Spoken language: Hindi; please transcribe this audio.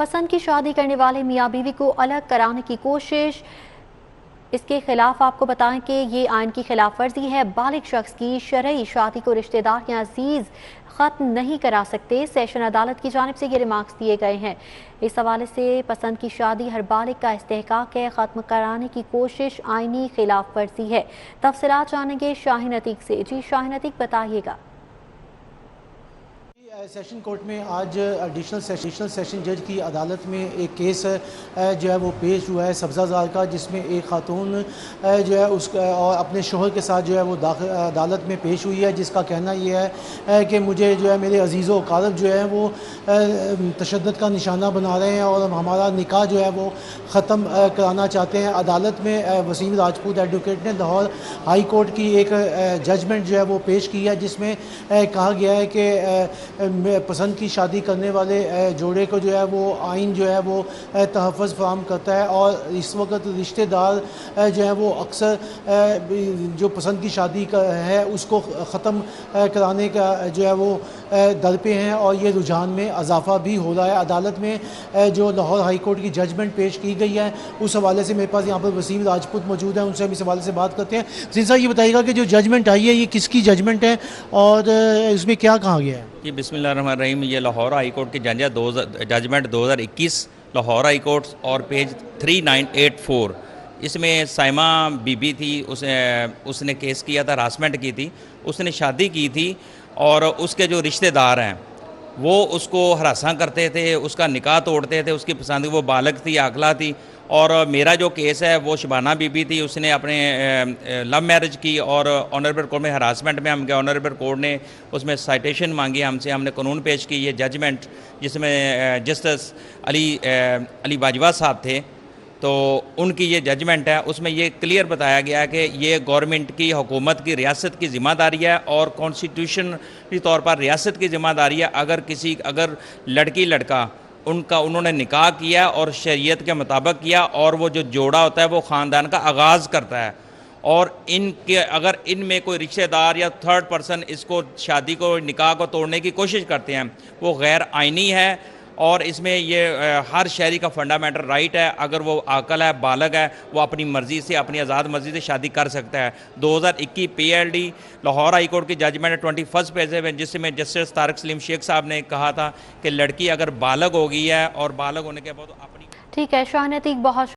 पसंद की शादी करने वाले मियाँ बीवी को अलग कराने की कोशिश, इसके खिलाफ आपको बताएं कि ये आइन की खिलाफ वर्जी है। बालिग शख्स की शरई शादी को रिश्तेदार या अजीज ख़त्म नहीं करा सकते। सेशन अदालत की जानिब से ये रिमार्क्स दिए गए हैं। इस हवाले से पसंद की शादी हर बालिग का इस्तेहकाक है, ख़त्म कराने की कोशिश आइनी खिलाफ वर्जी है। तफसीलात जानेंगे शाहीन अतीक से। जी शाहीन अतीक, बताइएगा। सेशन कोर्ट में आज एडिशनल सेशन जज की अदालत में एक केस जो है वो पेश हुआ है सब्ज़ाज़ार का, जिसमें एक खातून जो है उसका और अपने शोहर के साथ जो है वो अदालत में पेश हुई है, जिसका कहना ये है कि मुझे जो है मेरे अजीज़ कारब जो है वो तशद्दुद का निशाना बना रहे हैं और हमारा निकाह जो है वो ख़त्म कराना चाहते हैं। अदालत में वसीम राजपूत एडवोकेट ने लाहौर हाई कोर्ट की एक जजमेंट जो है वो पेश की है, जिसमें कहा गया है कि पसंद की शादी करने वाले जोड़े को जो है वो आइन जो है वो तहफ़्फ़ुज़ फराहम करता है। और इस वक्त रिश्तेदार जो है वो अक्सर जो पसंद की शादी का है उसको ख़त्म कराने का जो है वो दर पे हैं और ये रुझान में इजाफ़ा भी हो रहा है। अदालत में जो लाहौर हाई कोर्ट की जजमेंट पेश की गई है उस हवाले से मेरे पास यहाँ पर वसीम राजपूत मौजूद है, उनसे हम इस हवाले से बात करते हैं। वसीम साहब, ये बताइएगा कि जो जजमेंट आई है ये किसकी जजमेंट है और इसमें क्या कहा गया है? जी बिस्मिल्लाहिर्रहमानिर्रहीम। ये लाहौर हाई कोर्ट की जजमेंट 2021 लाहौर हाई कोर्ट और पेज 3984। इसमें साइमा बीबी थी, उसने केस किया था, हरासमेंट की थी, उसने शादी की थी और उसके जो रिश्तेदार हैं वो उसको हरासा करते थे, उसका निकाह तोड़ते थे, उसकी पसंद वो बालग थी, आकला थी। और मेरा जो केस है वो शबाना बीबी थी, उसने अपने लव मैरिज की और ऑनरेबल कोर्ट में हरासमेंट में हम गए। ऑनरेबल कोर्ट ने उसमें साइटेशन मांगी हमसे, हमने कानून पेश की। ये जजमेंट जिसमें जस्टिस अली बाजवा साहब थे, तो उनकी ये जजमेंट है, उसमें ये क्लियर बताया गया है कि ये गवर्नमेंट की, हुकूमत की, रियासत की ज़िम्मेदारी है और कॉन्स्टिट्यूशन के तौर पर रियासत की ज़िम्मेदारी है। अगर लड़की लड़का उन्होंने निकाह किया और शरीयत के मुताबिक किया और वो जो जोड़ा होता है वो ख़ानदान का आगाज़ करता है और अगर इनमें कोई रिश्तेदार या थर्ड पर्सन इसको शादी को, निकाह को तोड़ने की कोशिश करते हैं, वो गैर आइनी है। और इसमें ये हर शहरी का फंडामेंटल राइट है, अगर वो आकल है, बालग है, वो अपनी मर्ज़ी से, अपनी आज़ाद मर्ज़ी से शादी कर सकता है। 2021 PLD लाहौर हाई कोर्ट की जजमेंट 21 पेज में, जिसमें जस्टिस तारिक सलीम शेख साहब ने कहा था कि लड़की अगर बालग हो गई है और बालग होने के बाद अपनी ठीक है शाहीन अतीक, बहुत